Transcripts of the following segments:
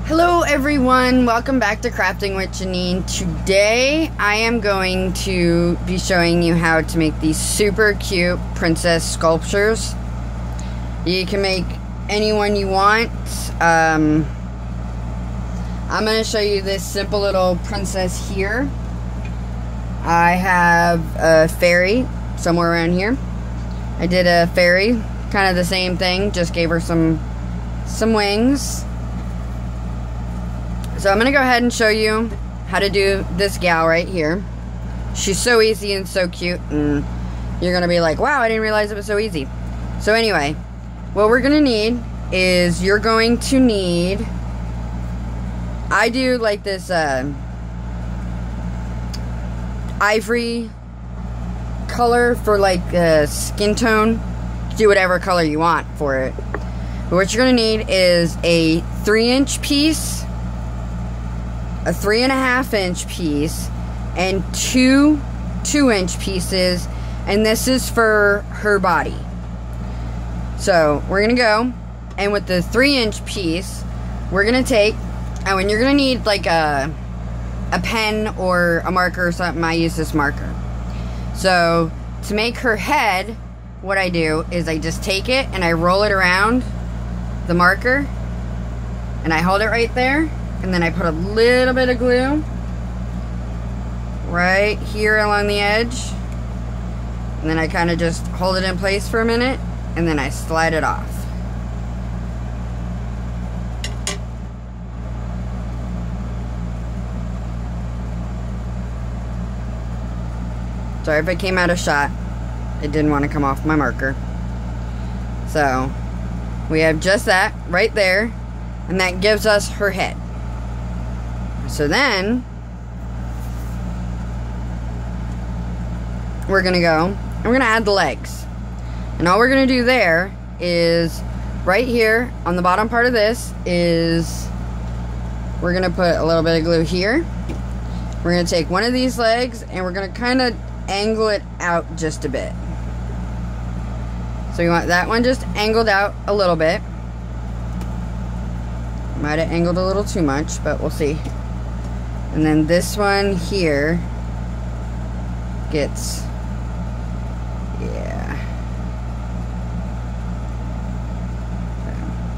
Hello everyone, welcome back to Crafting with Jeanine. Today I am going to be showing you how to make these super cute princess sculptures. You can make any one you want. I'm going to show you this simple little princess here. I have a fairy somewhere around here. I did a fairy, kind of the same thing, just gave her some wings. So I'm going to go ahead and show you how to do this gal right here. She's so easy and so cute, and you're going to be like, wow, I didn't realize it was so easy. So anyway, what we're going to need is you're going to need, I do like this ivory color for like skin tone. Do whatever color you want for it. But what you're going to need is a 3-inch piece, a 3.5-inch piece, and two 2-inch pieces, and this is for her body. So we're gonna go, and with the 3-inch piece, we're gonna take, and you're gonna need like a pen or a marker or something. I use this marker. So to make her head, what I do is I just take it and I roll it around the marker, and I hold it right there. And then I put a little bit of glue right here along the edge. And then I kind of just hold it in place for a minute. And then I slide it off. Sorry if it came out of shot. It didn't want to come off my marker. So we have just that right there. And that gives us her head. So then, we're going to go, and we're going to add the legs. And all we're going to do there is, right here, on the bottom part of this, is, we're going to put a little bit of glue here. We're going to take one of these legs, and we're going to kind of angle it out just a bit. So you want that one just angled out a little bit. Might have angled a little too much, but we'll see. And then this one here gets, yeah.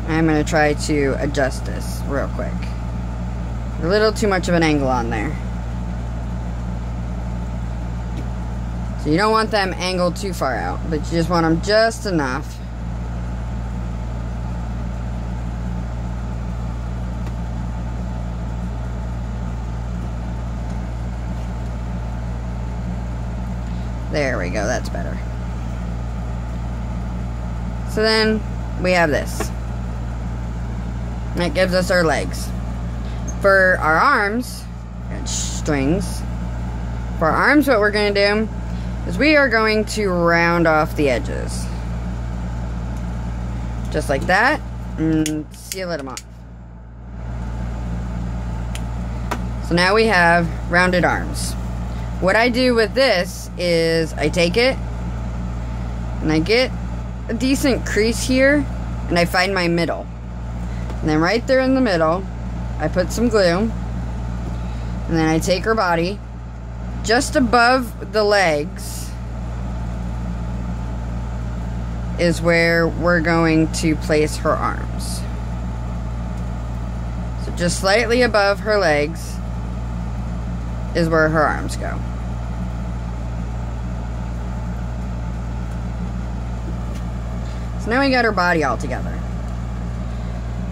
I'm going to try to adjust this real quick. A little too much of an angle on there. So you don't want them angled too far out, but you just want them just enough. There we go, that's better. So then we have this. That gives us our legs. For our arms, strings. For our arms, what we're going to do is we are going to round off the edges. Just like that, and seal them off. So now we have rounded arms. What I do with this is I take it and I get a decent crease here and I find my middle. And then right there in the middle, I put some glue, and then I take her body just above the legs is where we're going to place her arms. So just slightly above her legs is where her arms go. So now we got her body all together.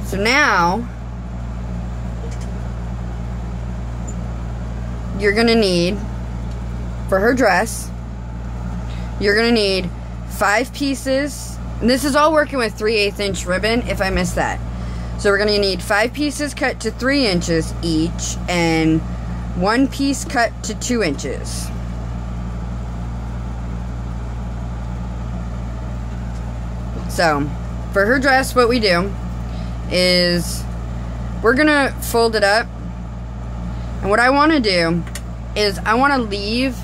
So now you're gonna need, for her dress, you're gonna need 5 pieces, and this is all working with 3/8 inch ribbon if I missed that. So we're gonna need 5 pieces cut to 3 inches each, and 1 piece cut to 2 inches. So, for her dress, what we do is we're gonna fold it up. And what I want to do is I want to leave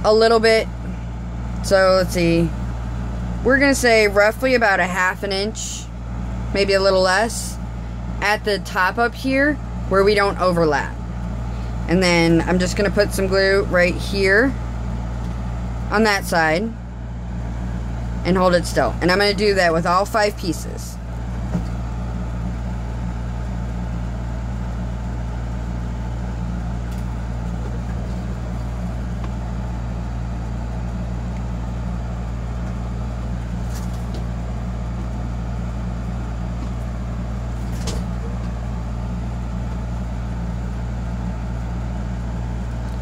a little bit. So, let's see. We're gonna say roughly about a 1/2 inch, maybe a little less. at the top up here where we don't overlap. And then I'm just going to put some glue right here on that side and hold it still. And I'm going to do that with all 5 pieces.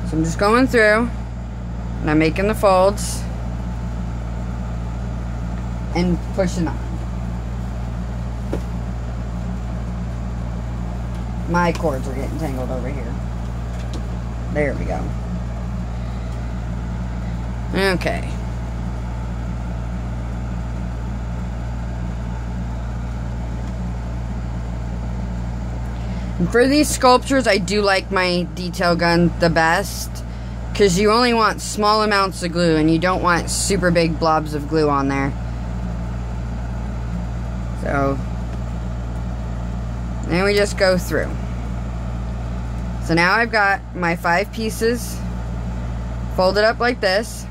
So I'm just going through and I'm making the folds and pushing on. My cords are getting tangled over here. There we go. Okay. And for these sculptures, I do like my detail gun the best because you only want small amounts of glue and you don't want super big blobs of glue on there. So then we just go through. So now I've got my 5 pieces folded up like this.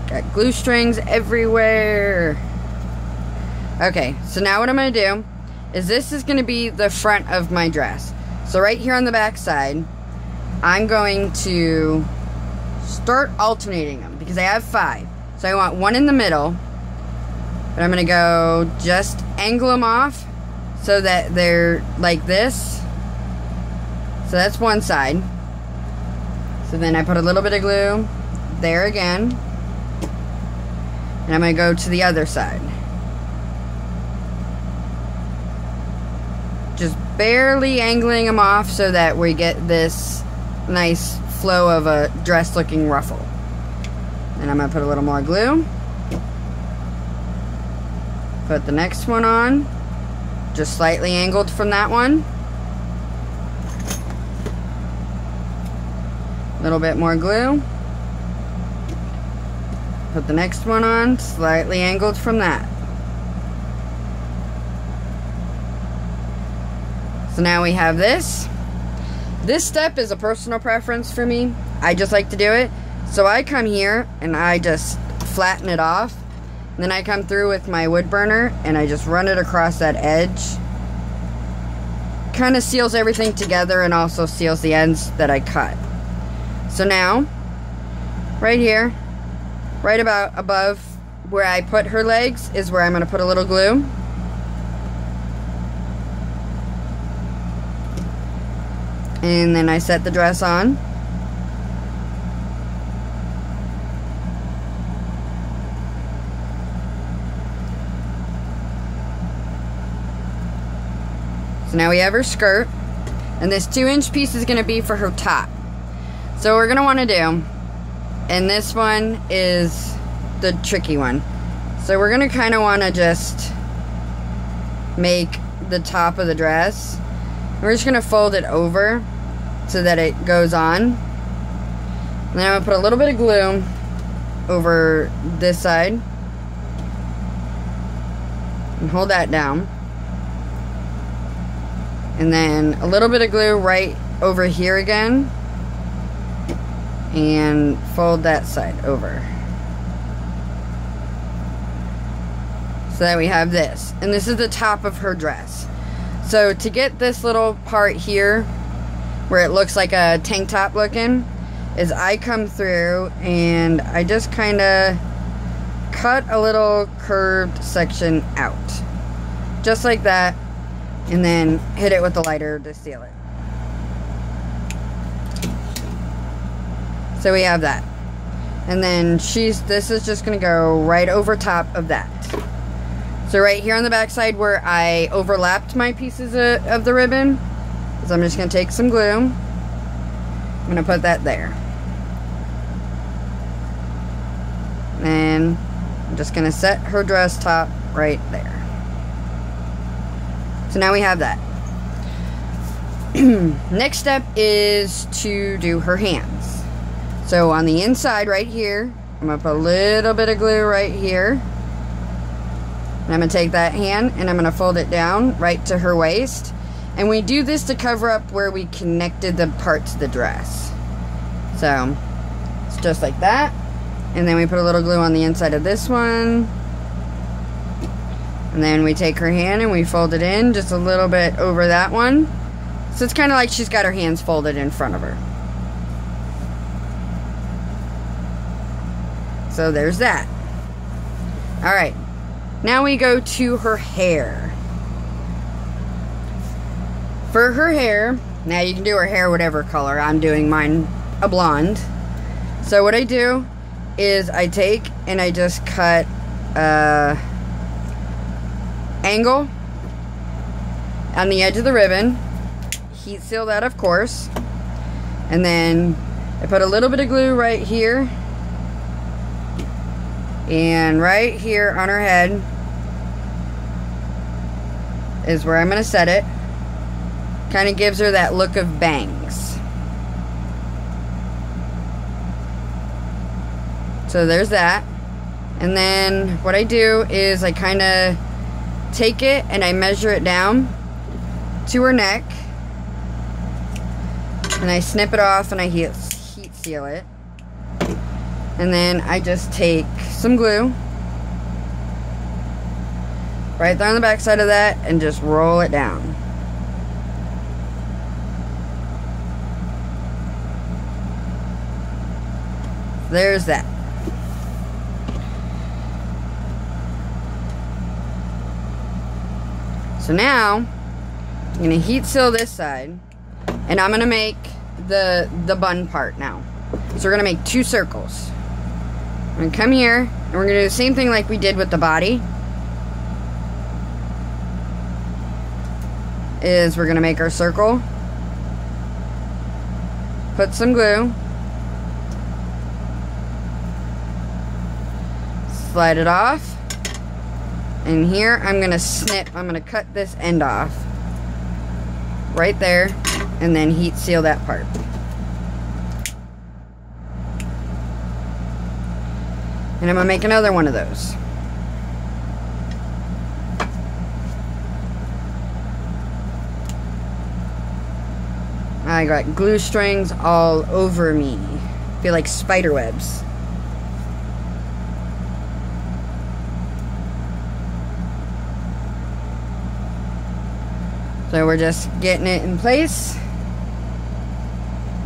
Got glue strings everywhere. Okay, so now what I'm going to do is this is going to be the front of my dress. So right here on the back side, I'm going to start alternating them because I have 5. So I want one in the middle. But I'm going to go just angle them off so that they're like this. So that's one side. So then I put a little bit of glue there again. And I'm going to go to the other side. Just barely angling them off so that we get this nice flow of a dress looking ruffle. And I'm going to put a little more glue. Put the next one on, just slightly angled from that one. A little bit more glue. Put the next one on, slightly angled from that. So now we have this. This step is a personal preference for me. I just like to do it. So I come here and I just flatten it off. And then I come through with my wood burner and I just run it across that edge. Kind of seals everything together and also seals the ends that I cut. So now, right here, right about above where I put her legs is where I'm going to put a little glue. And then I set the dress on. So now we have her skirt, and this 2-inch piece is going to be for her top. So what we're going to want to do, and this one is the tricky one. So we're going to kind of want to just make the top of the dress. We're just going to fold it over so that it goes on. And then I'm going to put a little bit of glue over this side and hold that down. And then a little bit of glue right over here again. And fold that side over. So that we have this. And this is the top of her dress. So to get this little part here, where it looks like a tank top looking, is I come through and I just kind of cut a little curved section out. Just like that. And then hit it with the lighter to seal it. So we have that. And then this is just going to go right over top of that. So right here on the back side where I overlapped my pieces of the ribbon, so I'm just going to take some glue. I'm going to put that there. And I'm just going to set her dress top right there. So now we have that. Next step is to do her hands. So on the inside right here, I'm going to put a little bit of glue right here. And I'm going to take that hand and I'm going to fold it down right to her waist. And we do this to cover up where we connected the parts of the dress. So, it's just like that. And then we put a little glue on the inside of this one. And then we take her hand and we fold it in just a little bit over that one. So it's kind of like she's got her hands folded in front of her. So there's that. Alright. Now we go to her hair. For her hair, now you can do her hair whatever color. I'm doing mine a blonde. So what I do is I take and I just cut angle on the edge of the ribbon. Heat seal that, of course. And then I put a little bit of glue right here. And right here on her head is where I'm going to set it. Kind of gives her that look of bangs. So there's that. And then what I do is I kind of take it and I measure it down to her neck. And I snip it off and I heat seal it. And then I just take some glue right there on the back side of that and just roll it down. There's that. So now I'm going to heat seal this side and I'm going to make the bun part now. So we're going to make 2 circles. I'm going to come here and we're going to do the same thing like we did with the body. Is we're going to make our circle. Put some glue. Slide it off. And here I'm going to snip. I'm going to cut this end off. Right there. And then heat seal that part. And I'm going to make another one of those. I got glue strings all over me. Feel like spider webs. So we're just getting it in place.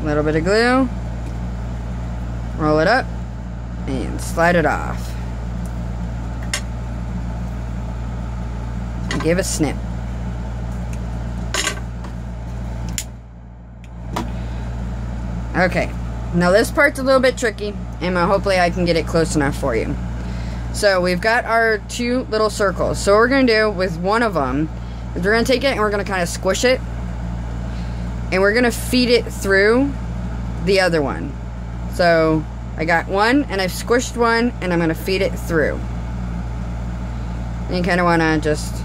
A little bit of glue. Roll it up. And slide it off. And give a snip. Okay. Now this part's a little bit tricky. And hopefully I can get it close enough for you. So we've got our 2 little circles. So what we're going to do with one of them is we're going to take it and we're going to kind of squish it. And we're going to feed it through the other one. So I got one and I've squished one and I'm going to feed it through. And you kind of want to just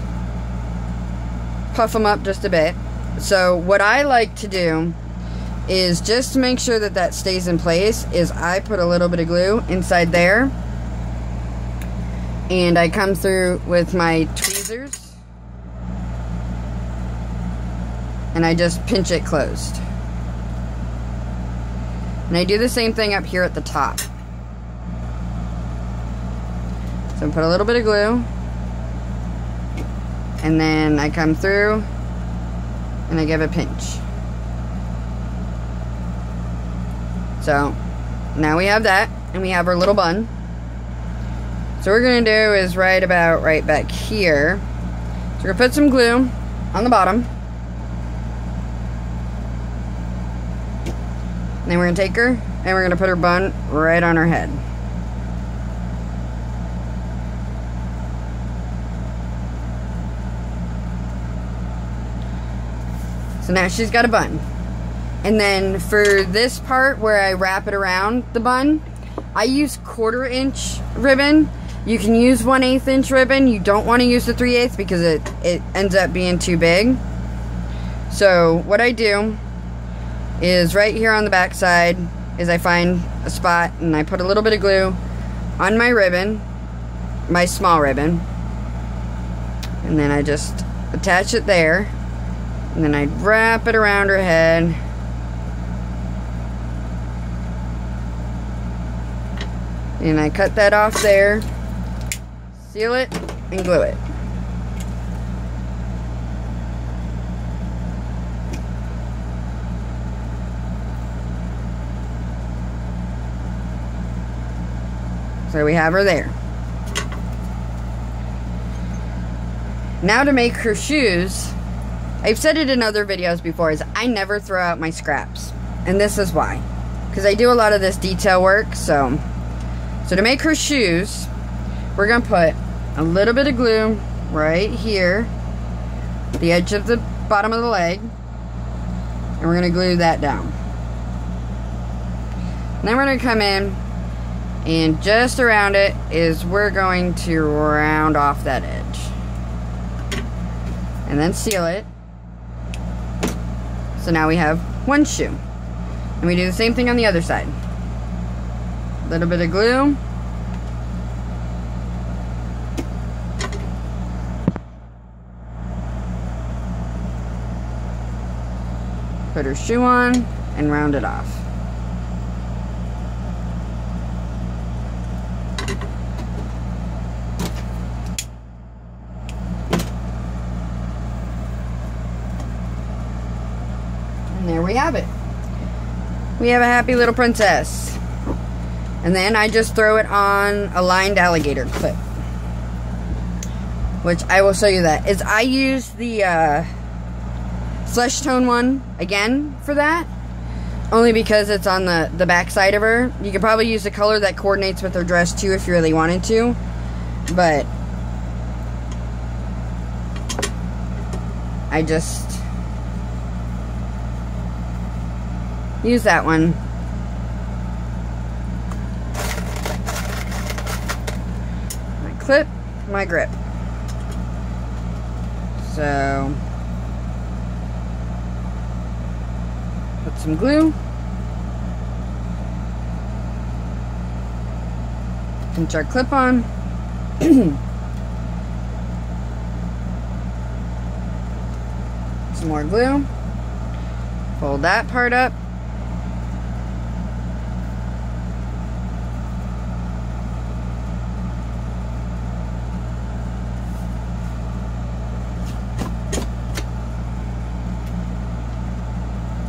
puff them up just a bit. So what I like to do is just to make sure that that stays in place is I put a little bit of glue inside there. And I come through with my tweezers. And I just pinch it closed. And I do the same thing up here at the top. So I put a little bit of glue. And then I come through and I give a pinch. So now we have that and we have our little bun. So what we're going to do is right back here. So we're going to put some glue on the bottom. And then we're going to take her and we're going to put her bun right on her head. So now she's got a bun. And then for this part where I wrap it around the bun, I use 1/4 inch ribbon. You can use 1/8 inch ribbon. You don't want to use the 3/8 because it ends up being too big. So what I do is right here on the back side is I find a spot and I put a little bit of glue on my ribbon, my small ribbon, And then I just attach it there. And then I'd wrap it around her head. And I cut that off there, seal it, and glue it. So we have her there. Now to make her shoes, I've said it in other videos before, is I never throw out my scraps. And this is why. Because I do a lot of this detail work, so to make her shoes, we're going to put a little bit of glue right here, the edge of the bottom of the leg, and we're going to glue that down. And then we're going to come in, and just around it is we're going to round off that edge. And then seal it. So now we have one shoe. And we do the same thing on the other side. A little bit of glue. Put her shoe on and round it off. And there we have it. We have a happy little princess. And then I just throw it on a lined alligator clip, which I will show you that. I use the flesh tone one again for that, only because it's on the back side of her. You could probably use the color that coordinates with her dress too if you really wanted to, but I just use that one. Clip, my grip. So put some glue, pinch our clip on, some more glue, fold that part up,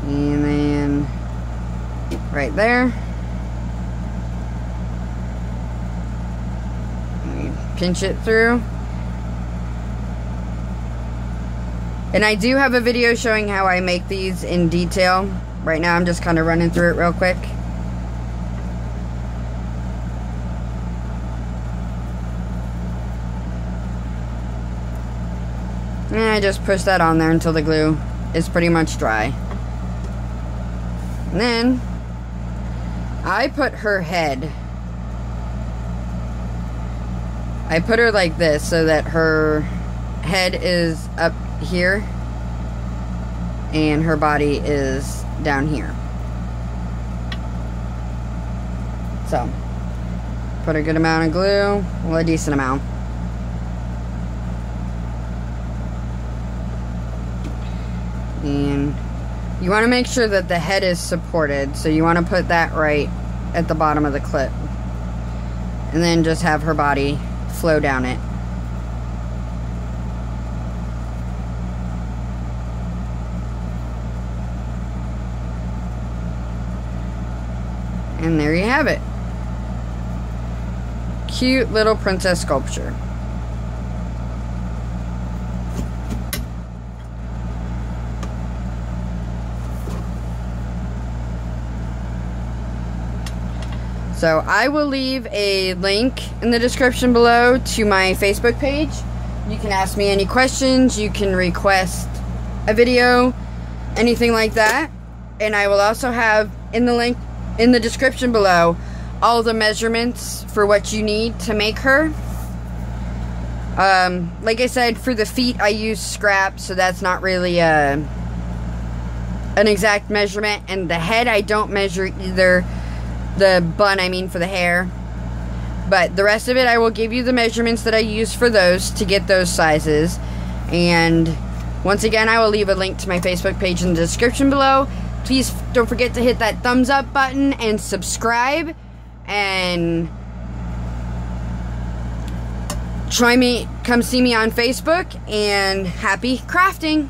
and then right there, pinch it through. And I do have a video showing how I make these in detail. Right now I'm just kind of running through it real quick. And I just push that on there until the glue is pretty much dry. And then I put her head, I put her like this so that her head is up here and her body is down here. So put a good amount of glue, well, a decent amount. And you want to make sure that the head is supported, so you want to put that right at the bottom of the clip. And then just have her body flow down it. And there you have it. Cute little princess sculpture. So I will leave a link in the description below to my Facebook page. You can ask me any questions, you can request a video, anything like that. And I will also have in the link in the description below all the measurements for what you need to make her. Like I said, for the feet I use scrap, so that's not really an exact measurement. And the head I don't measure either. The bun, I mean, for the hair. But the rest of it, I will give you the measurements that I use for those to get those sizes. And once again, I will leave a link to my Facebook page in the description below. Please don't forget to hit that thumbs up button and subscribe. And come see me on Facebook. And happy crafting!